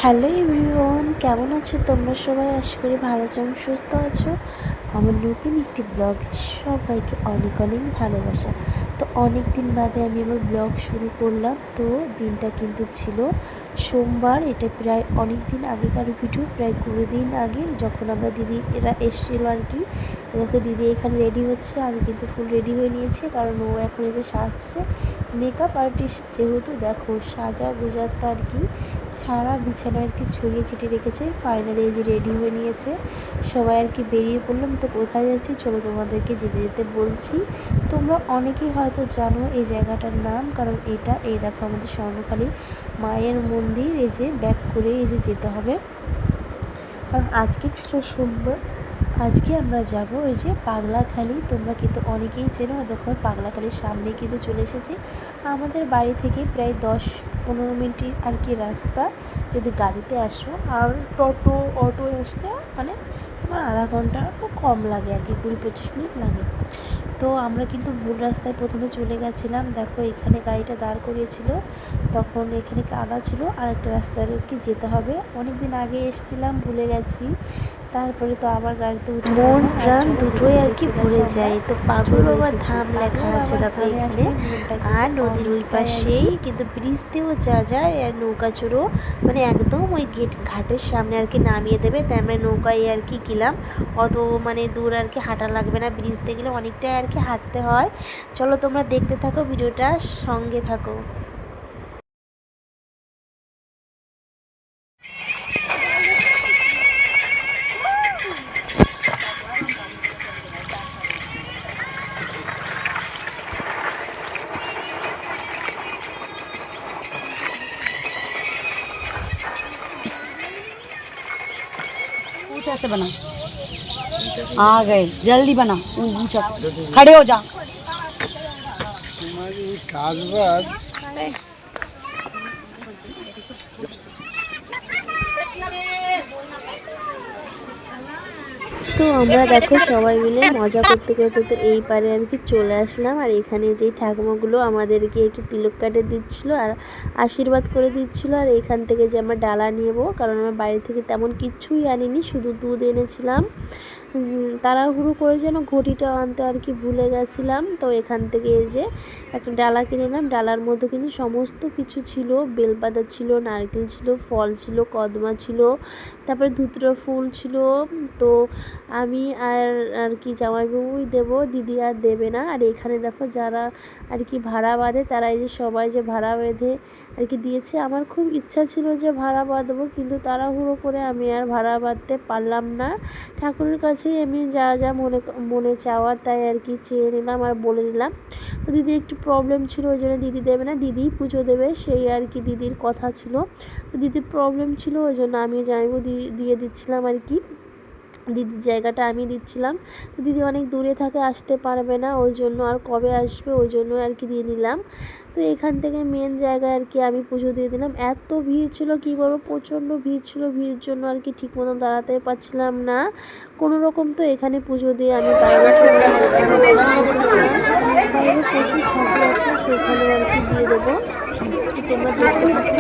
Hello everyone, কেমন আছো তোমরা সবাই? আশা করি ভালো আছো, সুস্থ আছো। আমার নতুন একটি ব্লগে সবাইকে অনেক অনেক ভালোবাসা। তো অনেক দিন বাদে আমি আমার ব্লগ শুরু করলাম। তো দিনটা কিন্তু ছিল সোমবার। এটা প্রায় অনেক দিন আগেকার ভিডিও, প্রায় 20 দিন আগে, যখন আমরা এরা এসেছিলো আর কি। দেখো দিদি এখানে রেডি হচ্ছে, আমি কিন্তু ফুল রেডি হয়ে নিয়েছি, কারণ ও এখন এই যে সাজছে। মেকআপ আর্টিস্ট যেহেতু, দেখো সাজা গোজাতে আর কি সারা বিছানা আর কি ছড়িয়ে ছিটিয়ে রেখেছে। ফাইনালি এই যে রেডি হয়ে নিয়েছে, সবাই আর কি বেরিয়ে পড়লাম। তো কোথায় যাচ্ছি চলো তোমাদেরকে যেতে যেতে বলছি। তোমরা অনেকেই হয়তো জানো এই জায়গাটার নাম, কারণ এই দেখো আমাদের স্বর্ণকালী মায়ের মন্দির। এই যে ব্যাক করে এই যে যেতে হবে, কারণ আজকে ছিল সোমবার। আজকে আমরা যাব এই যে পাগলাখালি। তোমরা কিন্তু অনেকেই চেনো, দেখো পাগলাখালির সামনে কিন্তু চলে এসেছি। আমাদের বাড়ি থেকে প্রায় 10-15 মিনিট আর কি রাস্তা যদি গাড়িতে আসো, আর অটো আসলে মানে তোমার আধা ঘন্টা কম লাগে আর কি, 20-25 মিনিট লাগে। তো আমরা কিন্তু ভুল রাস্তায় প্রথমে চলে গেছিলাম। দেখো এখানে গাড়িটা দাঁড় করিয়েছিল, তখন এখানে কাদা ছিল, আর একটা রাস্তায় আর কি যেতে হবে। অনেক দিন আগে এসেছিলাম, ভুলে গেছি। তারপরে তো আবার গাড়িতে উঠে মন প্রাণ দুটোই আর কি ভরে যায়। তো পাগল বাবার ধাম লেখা আছে দেখো এখানে, আর নদীর ওই পাশেই কিন্তু ব্রিজ দিয়েও যা যায়, আর নৌকা চড়ো মানে একদম ওই ঘাটের সামনে আর কি নামিয়ে দেবে। তাই আমরা নৌকায় আর কি গেলাম। অত মানে দূর আর কি হাঁটা লাগবে না, ব্রিজ দিয়ে গেলে অনেকটাই আর কি হাঁটতে হয়। চলো তোমরা দেখতে থাকো, ভিডিওটা সঙ্গে থাকো। ऊंचा से बना, आ गए जल्दी बना, ऊंचा खड़े हो जा। तुम्हारी काज बाज তো আমরা দেখো সবাই মিলে মজা করতে করতে তো এই পারে আর কি চলে আসলাম। আর এখানে যেই ঠাকুমাগুলো আমাদেরকে একটু তিলক কাটে দিচ্ছিলো আর আশীর্বাদ করে দিচ্ছিলো। আর এখান থেকে যে আমরা ডালা নেবো, কারণ আমার বাড়ি থেকে তেমন কিচ্ছুই আনিনি, শুধু দুধ এনেছিলাম। তাড়াহুড়ো করে যেন ঘটিটা আনতে আর কি ভুলে গেছিলাম। তো এখান থেকে এই যে একটা ডালা কিনে নিলাম। ডালার মধ্যে কিন্তু সমস্ত কিছু ছিল, বেলপাতা ছিল, নারকেল ছিল, ফল ছিল, কদমা ছিল, তারপরে ধুতরা ফুল ছিল। তো আমি আর কি জামাইবাবুই দেবো, দিদি আর দেবে না। আর এখানে দেখো যারা আর কি ভাড়া বাঁধে, তারা এই যে সবাই যে ভাড়া বেঁধে আর কি দিয়েছে। আমার খুব ইচ্ছা ছিল যে ভাড়া বাঁধবো, কিন্তু তাড়াহুড়ো করে আমি আর ভাড়া বাঁধতে পারলাম না। ঠাকুরের কাছে আমি যা যা মনে চাওয়ার তাই আর কি চেয়ে নিলাম আর বলে নিলাম। তো দিদির একটু প্রবলেম ছিল, ওই জন্য দিদি দেবে না, দিদিই পুজো দেবে, সেই আর কি দিদির কথা ছিল। তো দিদির প্রবলেম ছিল, ওই জন্য আমি জামাইবাবু দিয়ে দিচ্ছিলাম আর কি, দিদির জায়গাটা আমি দিচ্ছিলাম। তো দিদি অনেক দূরে থাকে, আসতে পারবে না, ওই জন্য আর কবে আসবে ওই জন্য আর কি দিয়ে নিলাম। তো এখান থেকে মেন জায়গায় আর কি আমি পুজো দিয়ে দিলাম। এত ভিড় ছিল কি বলবো, প্রচণ্ড ভিড় ছিল। ভিড়ের জন্য আর কি ঠিক মতন দাঁড়াতে পারছিলাম না কোনো রকম। তো এখানে পুজো দিয়ে আমি বাইরে চলে এসেছিলাম। বাইরে প্রচুর ঠাকুর আছে, সেখানে আর কি দিয়ে দেবো। তো তোমরা দেখতে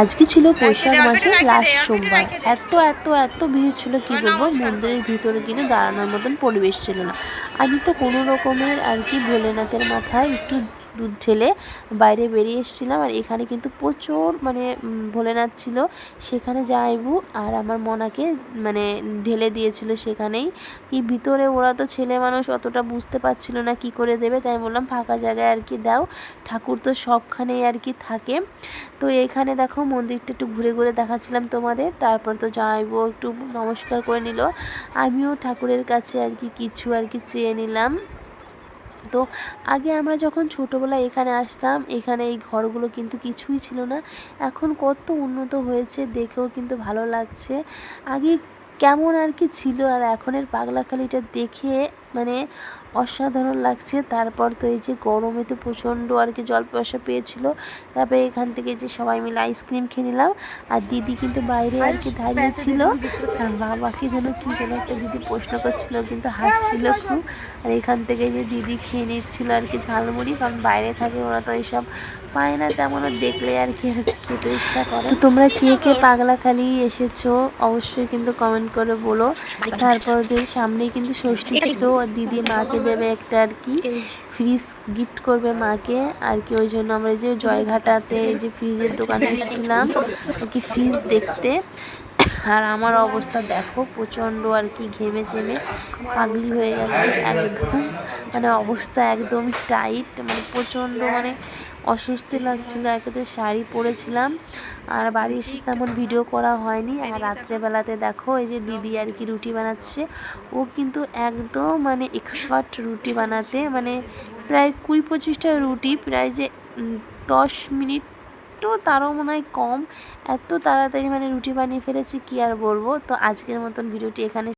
আজকে ছিল বৈশাখ মাসের লাস্ট সোমবার। এত এত এত ভিড় ছিল কি বলবো, মন্দিরের ভিতরে কিন্তু দাঁড়ানোর মতন পরিবেশ ছিল না। আমি তো কোনো রকমের আর কি ভোলেনাথের মাথায় একটু দুধ ঢেলে বাইরে বেরিয়ে এসেছিলাম। আর এখানে কিন্তু প্রচুর মানে ভোলেনাথ ছিল, সেখানে যাইবু আর আমার মনাকে মানে ঢেলে দিয়েছিল সেখানেই। কি ভিতরে ওরা তো ছেলে মানুষ অতটা বুঝতে পারছিল না কি করে দেবে, তাই বললাম ফাঁকা জায়গায় আর কি দাও, ঠাকুর তো সবখানেই আর কি থাকে। তো এইখানে দেখো মন্দিরটা একটু ঘুরে ঘুরে দেখাচ্ছিলাম তোমাদের। তারপর তো যাইবো একটু নমস্কার করে নিল, আমিও ঠাকুরের কাছে আর কি কিছু আর কি চেয়ে নিলাম। তো আগে আমরা যখন ছোটোবেলায় এখানে আসতাম, এখানে এই ঘরগুলো কিন্তু কিছুই ছিল না, এখন কত উন্নত হয়েছে, দেখেও কিন্তু ভালো লাগছে। আগে কেমন আর কি ছিল আর এখনের পাগলাখালিটা দেখে মানে অসাধারণ লাগছে। তারপর তো এই যে গরমে তো প্রচণ্ড আর কি জল পিপাসা পেয়েছিল, তারপরে এখান থেকে যে সবাই মিলে আইসক্রিম খেয়ে নিলাম। আর দিদি কিন্তু বাইরে আর কি দাঁড়িয়ে ছিল, আর বাবাকে যেন কি যেন একটা দিদি প্রশ্ন করছিল, কিন্তু হাসছিল খুব। আর এখান থেকে যে দিদি খেয়ে নিচ্ছিল আর কি ঝালমুড়ি, কারণ বাইরে থাকে ওরা তো এইসব পায় না তেমন, দেখলে আর কি খেতে ইচ্ছা করে। তো তোমরা কে কে পাগলাখালি এসেছো অবশ্যই কিন্তু কমেন্ট করে বলো। তারপর যে সামনেই কিন্তু ষষ্ঠী ছিল, দিদি মাকে দেবে একটা আর কি ফ্রিজ গিফট করবে মাকে আর কি। ওই জন্য আমরা যে জয়ঘাটাতে এই যে ফ্রিজের দোকানে এসেছিলাম আর কি ফ্রিজ দেখতে। আর আমার অবস্থা দেখো, প্রচণ্ড আর কি ঘেমে চেমে পাগলি হয়ে গেছে একদম, মানে অবস্থা একদমই টাইট, মানে প্রচণ্ড মানে অস্বস্তি লাগছিলো। একেতে শাড়ি পরেছিলাম আর বাড়ি এসে তেমন ভিডিও করা হয়নি। আর রাত্রেবেলাতে দেখো এই যে দিদি আর কি রুটি বানাচ্ছে, ও কিন্তু একদম মানে এক্সপার্ট রুটি বানাতে, মানে প্রায় 20-25টা রুটি প্রায় যে 10 মিনিট তো তারও মনে হয় কম, এত তাড়াতাড়ি মানে রুটি বানিয়ে ফেলেছি কি আর বলবো। তো আজকের মতন ভিডিওটি এখানে